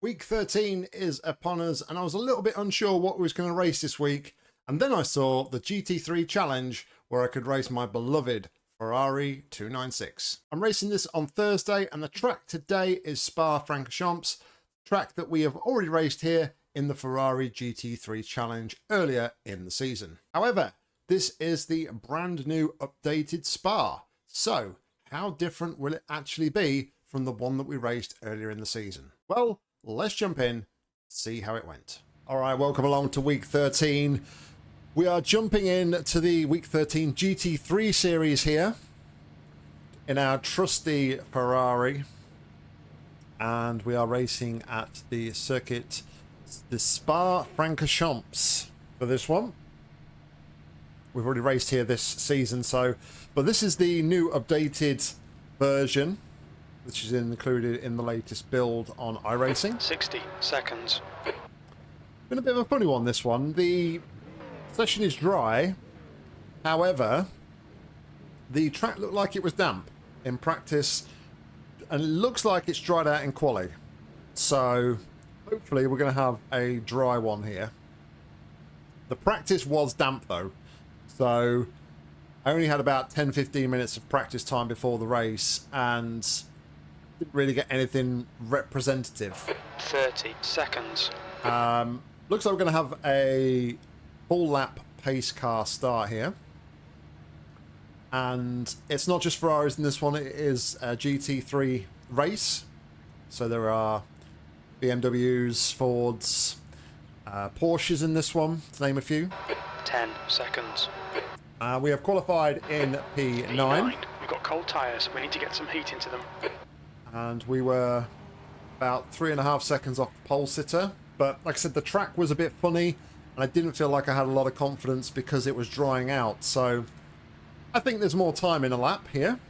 Week 13 is upon us, and I was a little bit unsure what we was going to race this week. And then I saw the GT3 challenge where I could race my beloved Ferrari 296. I'm racing this on Thursday, and the track today is Spa-Francorchamps, track that we have already raced here in the Ferrari GT3 challenge earlier in the season. However, this is the brand new updated Spa. So how different will it actually be from the one that we raced earlier in the season? Well, let's jump in, see how it went. All right, welcome along to week 13. We are jumping in to the week 13 GT3 series here in our trusty Ferrari. And we are racing at the circuit, the Spa-Francorchamps for this one. We've already raced here this season, but this is the new updated version, which is included in the latest build on iRacing. 60 seconds. Been a bit of a funny one, this one. The session is dry. However, the track looked like it was damp in practice, and it looks like it's dried out in quali. So hopefully we're going to have a dry one here. The practice was damp though, so I only had about 10-15 minutes of practice time before the race, and didn't really get anything representative. 30 seconds. Looks like we're going to have a full lap pace car start here. And it's not just Ferraris in this one, it is a GT3 race. So there are BMWs, Fords, Porsches in this one, to name a few. 10 seconds. We have qualified in P9. We've got cold tyres, we need to get some heat into them. And we were about 3.5 seconds off the pole sitter. But like I said, the track was a bit funny, and I didn't feel like I had a lot of confidence because it was drying out. So I think there's more time in a lap here.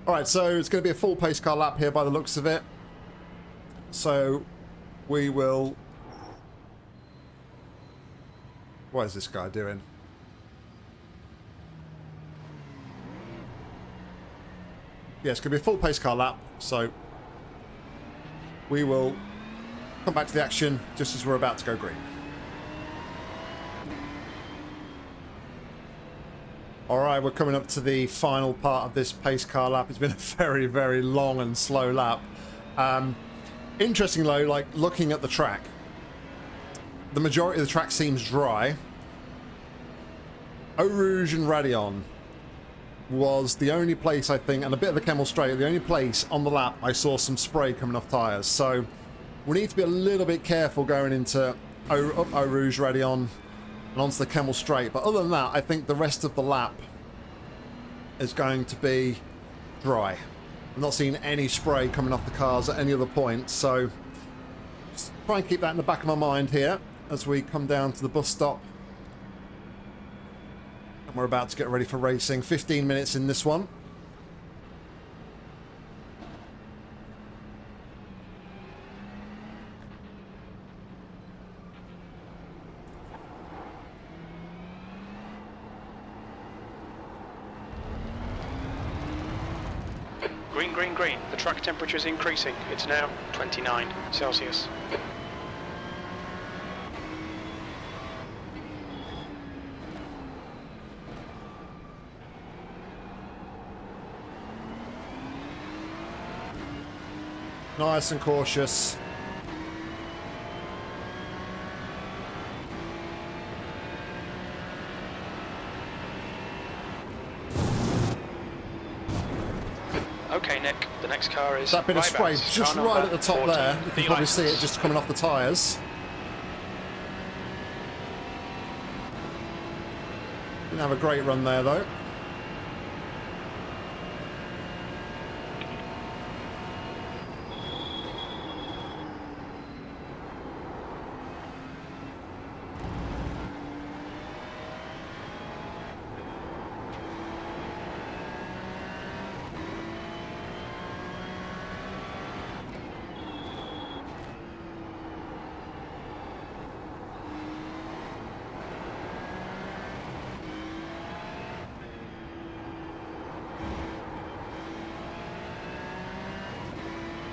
Alright, so it's going to be a full pace car lap here by the looks of it. So we will... What is this guy doing? Yeah, it's going to be a full pace car lap, so we will come back to the action just as we're about to go green. Alright, we're coming up to the final part of this pace car lap. It's been a very, very long and slow lap. Interestingly, though, like looking at the track, the majority of the track seems dry. Eau Rouge and Raidillon was the only place, I think, and a bit of the Kemmel Straight, the only place on the lap I saw some spray coming off tyres. So we need to be a little bit careful going into Eau Rouge, Raidillon, and onto the Kemmel Straight. But other than that, I think the rest of the lap is going to be dry. I'm not seeing any spray coming off the cars at any other point, so just try and keep that in the back of my mind here as we come down to the bus stop. And we're about to get ready for racing. 15 minutes in this one. Green, green, green. The track temperature is increasing. It's now 29 Celsius. Nice and cautious. Okay, Nick, the next car is... That bit of spray just right at the top there. You can probably see it just coming off the tyres. Didn't have a great run there though.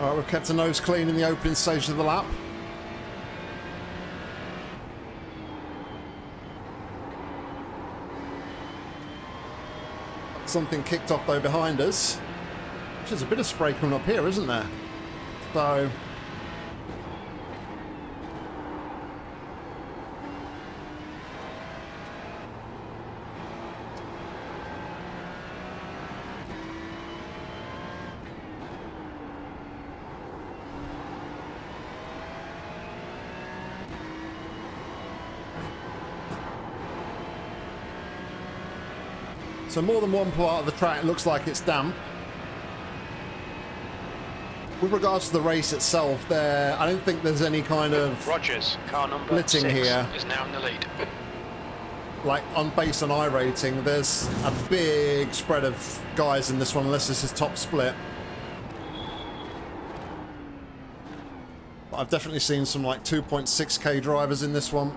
All right, we've kept the nose clean in the opening stage of the lap. Something kicked off though behind us. There's a bit of spray coming up here, isn't there? So more than one part of the track looks like it's damp. With regards to the race itself, I don't think there's any kind of Rogers, car number blitzing 6, here. is now in the lead. Like based on iRacing, there's a big spread of guys in this one, unless this is top split. But I've definitely seen some like 2.6k drivers in this one.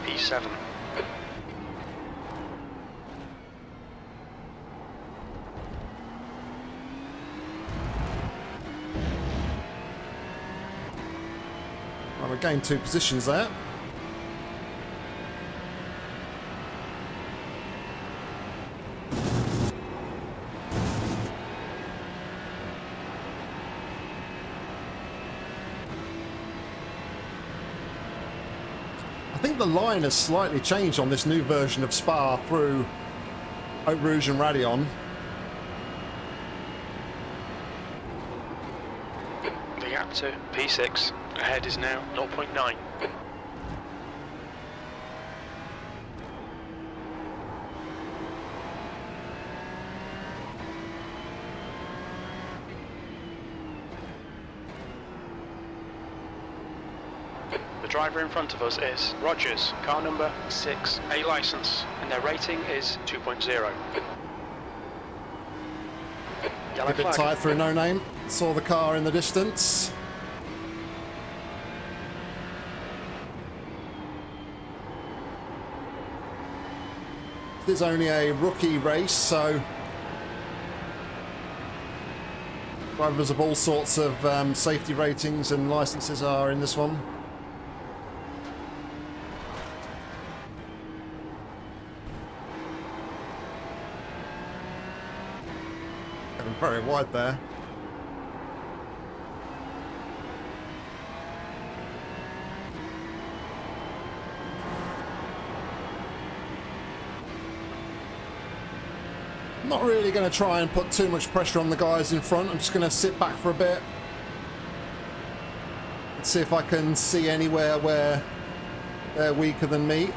P7. Well, we gained 2 positions there. I think the line has slightly changed on this new version of Spa through Haute Rouge and Raidillon. The gap to P6 ahead is now 0.9. The driver in front of us is Rogers, car number 6, A licence, and their rating is 2.0. Yellow A bit flag. tight through No Name. Saw the car in the distance. There's only a rookie race, so drivers of all sorts of safety ratings and licenses are in this one. Getting very wide there. Not really going to try and put too much pressure on the guys in front. I'm just going to sit back for a bit and see if I can see anywhere where they're weaker than me.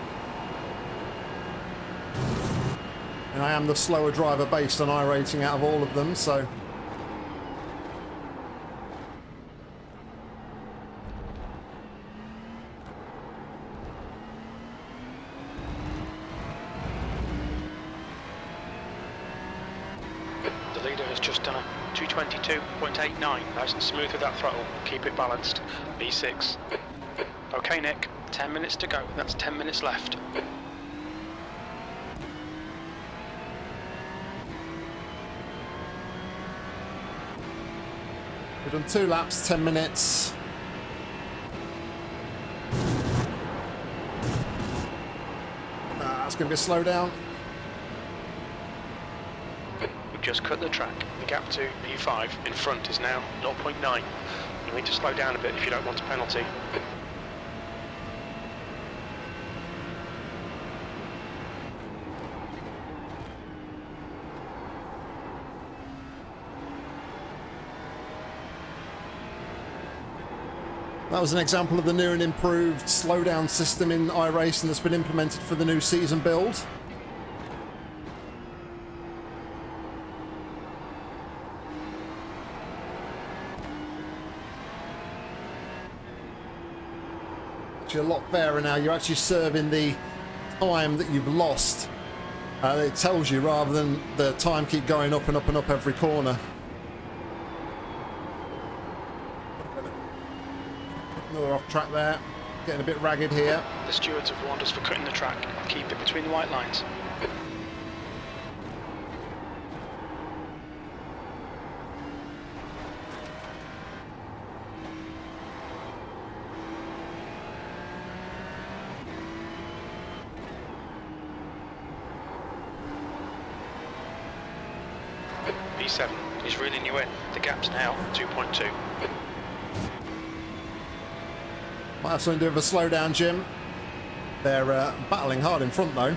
And I am the slower driver based on iRacing out of all of them, so The leader has just done a 222.89, nice and smooth with that throttle, keep it balanced, B6. Okay Nick, 10 minutes to go, that's 10 minutes left. we've done 2 laps, 10 minutes. That's going to be a slow down. We've just cut the track, the gap to P5 in front is now 0.9. You need to slow down a bit if you don't want a penalty. That was an example of the new and improved slowdown system in iRacing that's been implemented for the new season build. Actually, a lot fairer now. You're actually serving the time that you've lost. It tells you rather than the time keep going up and up and up every corner. Another off track there. getting a bit ragged here. The stewards have warned us for cutting the track. Keep it between the white lines. B7 is reeling you in. The gap's now 2.2. Might have something to do with a slowdown, Jim. They're battling hard in front, though.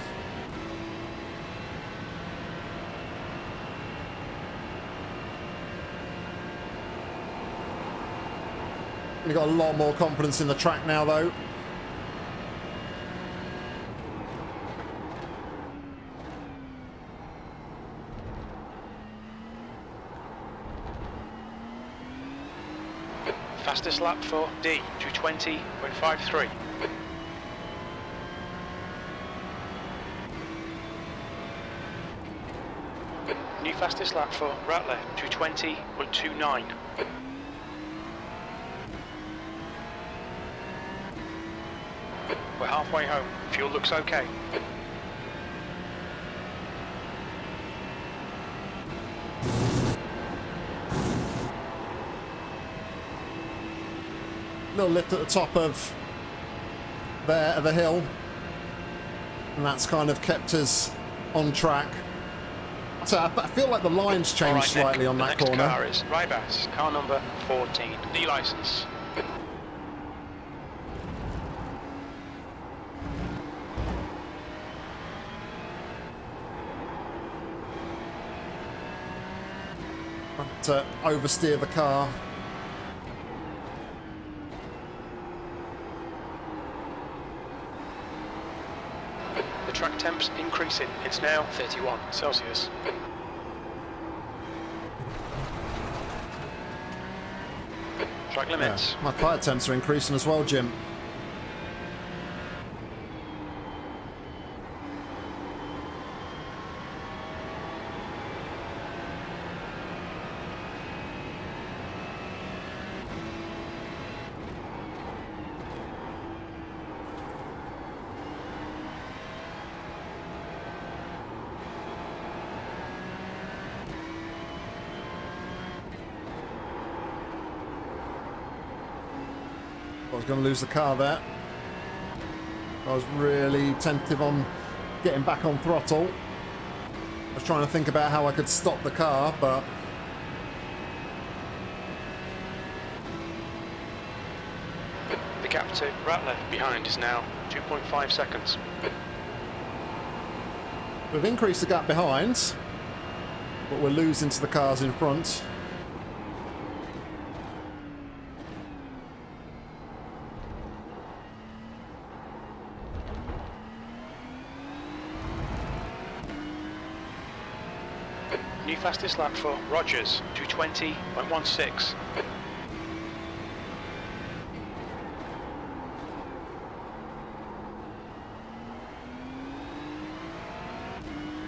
We've got a lot more confidence in the track now, though. Fastest lap for D, 220.53. New fastest lap for Rattler, 220.29. We're halfway home. Fuel looks okay. Little lift at the top of the hill, and that's kind of kept us on track. So I feel like the lines changed slightly on that corner. The next car is Rybas, car number 14, D license. To oversteer the car. The track temp's increasing. It's now 31 Celsius. Track limits. Yeah, my tyre temps are increasing as well, Jim. I was going to lose the car there. I was really tentative on getting back on throttle. I was trying to think about how I could stop the car, but The gap to Rattler behind is now 2.5 seconds. we've increased the gap behind, but we're losing to the cars in front. New fastest lap for Rogers, 220.16.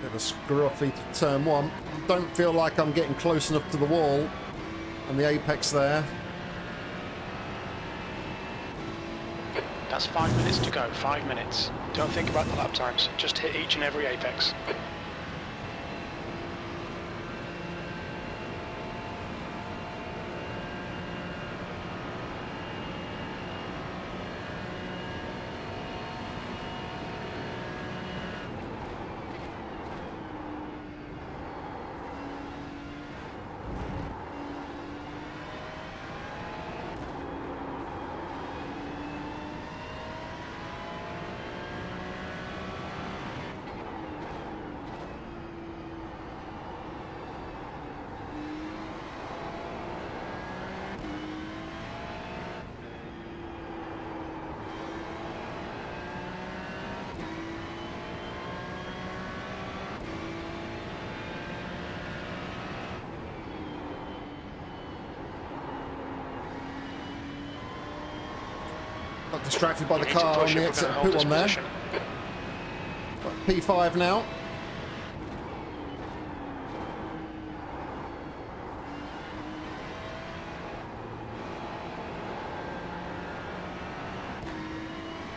Bit of a scruffy to turn one. Don't feel like I'm getting close enough to the wall and the apex there. That's 5 minutes to go, 5 minutes. Don't think about the lap times, just hit each and every apex. Got distracted by the You need to car on push the if we're exit gonna hold pit this one there. position. Got P5 now.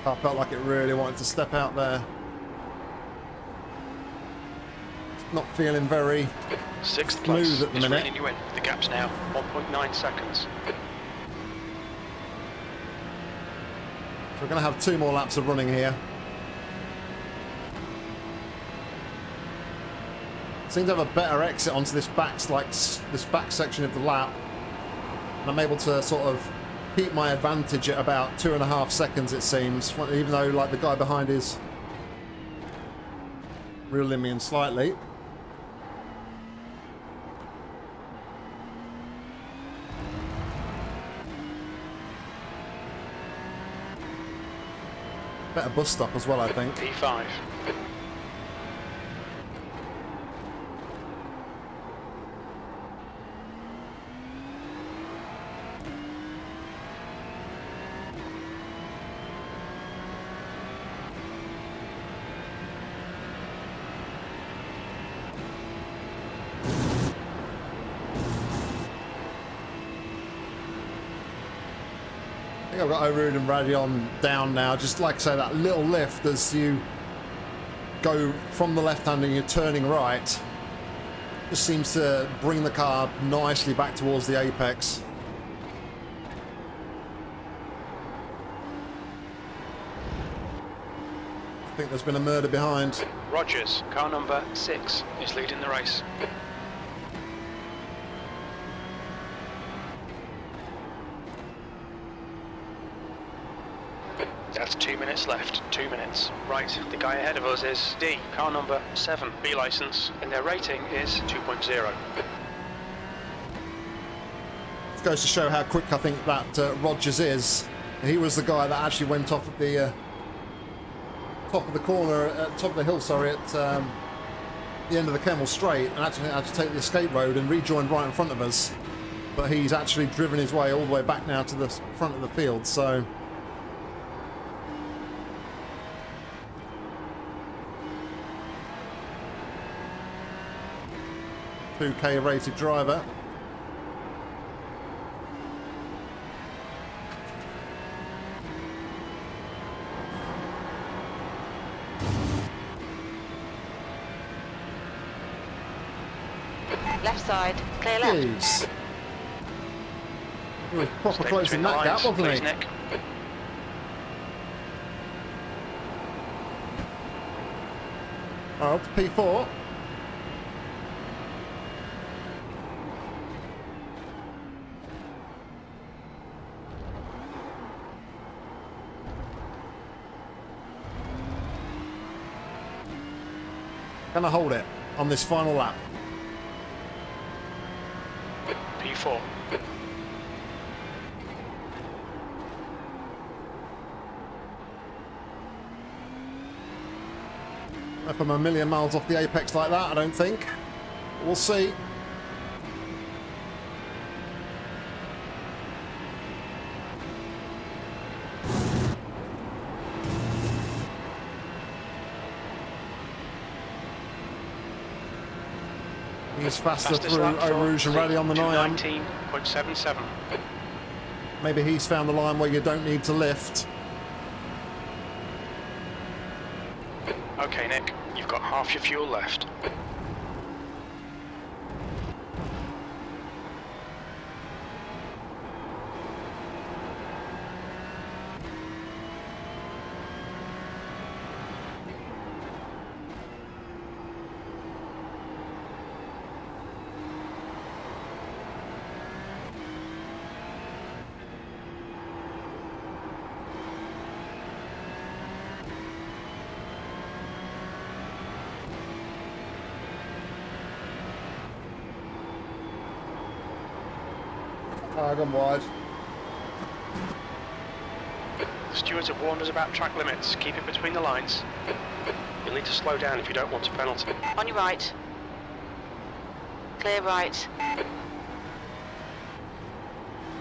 I felt like it really wanted to step out there. Not feeling very Sixth place smooth at the is minute. reining you in. The gap's now 1.9 seconds. So we're going to have 2 more laps of running here. Seem to have a better exit onto this this back section of the lap. And I'm able to sort of keep my advantage at about 2.5 seconds, it seems, even though like the guy behind is reeling me in slightly. Better bus stop as well, I think. P5. I think I've got Overrood and Radion down now. Just like I say, that little lift as you go from the left hand and you're turning right just seems to bring the car nicely back towards the apex. I think there's been a murder behind. Rogers, car number 6, is leading the race. That's 2 minutes left. 2 minutes. Right, the guy ahead of us is D, car number 7, B licence, and their rating is 2.0. This goes to show how quick I think that Rogers is. He was the guy that actually went off at the top of the corner, top of the hill, sorry, at the end of the Kemmel Straight, and actually had to take the escape road and rejoin right in front of us. But he's actually driven his way all the way back now to the front of the field, so... $2K rated driver. Left side, clear left. Jeez. He was proper Stay close in between the that gap, lines, wasn't please, he? Nick. Oh, to P4. Can I hold it on this final lap? P4. If I'm a million miles off the apex like that, I don't think. We'll see. He's faster Fastest through lap for Rouge and Rally on the 9. 2:19.77. Maybe he's found the line where you don't need to lift. Okay, Nick, you've got half your fuel left. I've gone wide. The stewards have warned us about track limits. Keep it between the lines. You'll need to slow down if you don't want a penalty. On your right. Clear right.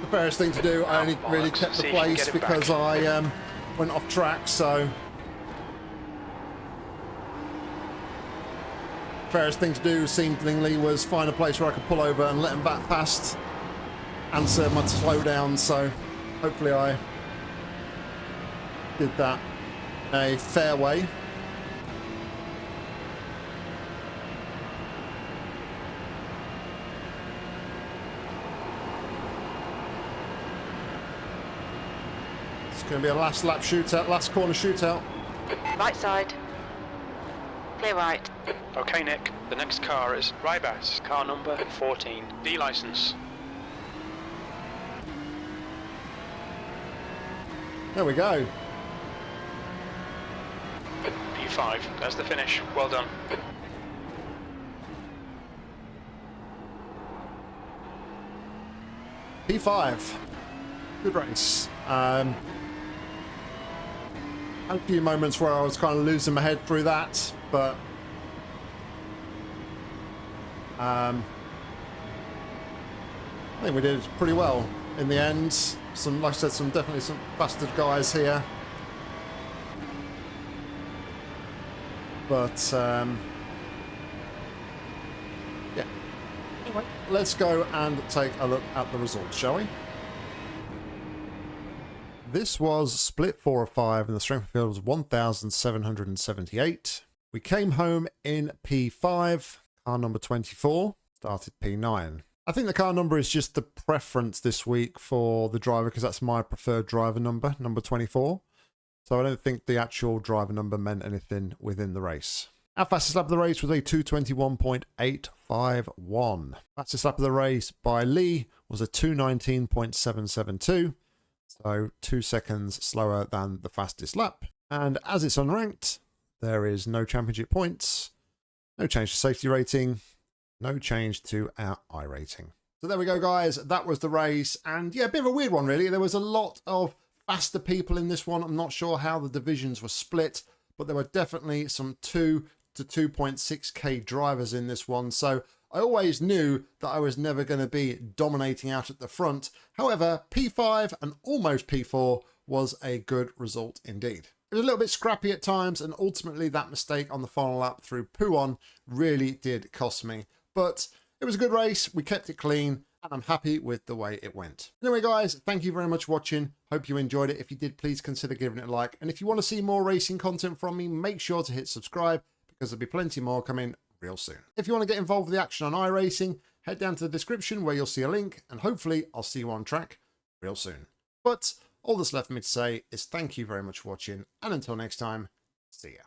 The fairest thing to do. I only really bollocks. kept the See if you can place get it because back. I went off track, so... Fairest thing to do, seemingly, was find a place where I could pull over and let them back past and serve my slowdown, so hopefully I did that. a fairway. It's going to be a last lap shootout, last corner shootout. Right side. Clear right. Okay, Nick. The next car is Rybas, car number 14. D license. There we go. P5. There's the finish. Well done. P5. Good race. Had a few moments where I was kind of losing my head through that, but I think we did pretty well in the end. Some, like I said, definitely some bastard guys here, but yeah. Anyway, let's go and take a look at the results, shall we? This was split 4 of 5 and the strength of field was 1,778. We came home in P5. Car number 24 started P9. I think the car number is just the preference this week for the driver because that's my preferred driver number, number 24. So I don't think the actual driver number meant anything within the race. Our fastest lap of the race was a 221.851. Fastest lap of the race by Lee was a 219.772. So 2 seconds slower than the fastest lap. And as it's unranked, there is no championship points, no change to safety rating, no change to our iRating. So there we go, guys. That was the race. And yeah, a bit of a weird one, really. There was a lot of faster people in this one. I'm not sure how the divisions were split, but there were definitely some 2 to 2.6k drivers in this one. So I always knew that I was never going to be dominating out at the front. However, P5 and almost P4 was a good result indeed. It was a little bit scrappy at times, and ultimately that mistake on the final lap through Pouon really did cost me. But it was a good race, we kept it clean, and I'm happy with the way it went. Anyway, guys, thank you very much for watching. Hope you enjoyed it. If you did, please consider giving it a like. And if you want to see more racing content from me, make sure to hit subscribe, because there'll be plenty more coming real soon. If you want to get involved with the action on iRacing, head down to the description where you'll see a link, and hopefully I'll see you on track real soon. But all that's left for me to say is thank you very much for watching, and until next time, see ya.